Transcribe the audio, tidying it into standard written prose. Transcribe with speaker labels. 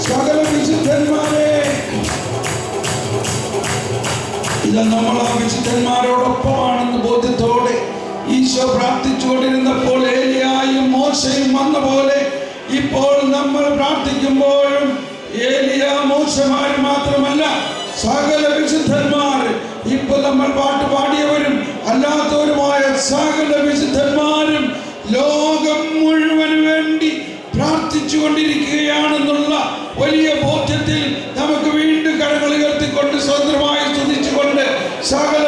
Speaker 1: സകല വിശുദ്ധന്മാരെ. ഇത് നമ്മൾ ആ വിശുദ്ധന്മാരോടൊപ്പമാണെന്ന് ബോധ്യത്തോടെ ഈശോ പ്രാർത്ഥിച്ചുകൊണ്ടിരുന്നപ്പോൾ ഏലിയായും മോശയും വന്ന പോലെ ഇപ്പോൾ നമ്മൾ പ്രാർത്ഥിക്കുമ്പോഴും ഏലിയ മോശമാര് മാത്രമല്ല, സകല വിശുദ്ധന്മാർ, ഇപ്പൊ നമ്മൾ പാട്ട് പാടിയവരും അല്ലാത്തവരുമായ സകല വിശുദ്ധന്മാരും ലോകം മുഴുവന് വേണ്ടി പ്രാർത്ഥിച്ചു കൊണ്ടിരിക്കുകയാണെന്നുള്ള വലിയ ബോധ്യത്തിൽ നമുക്ക് വീണ്ടും കരങ്ങൾ ഉയർത്തിക്കൊണ്ട് സ്വതന്ത്രമായി സ്തുതിച്ചുകൊണ്ട് സകല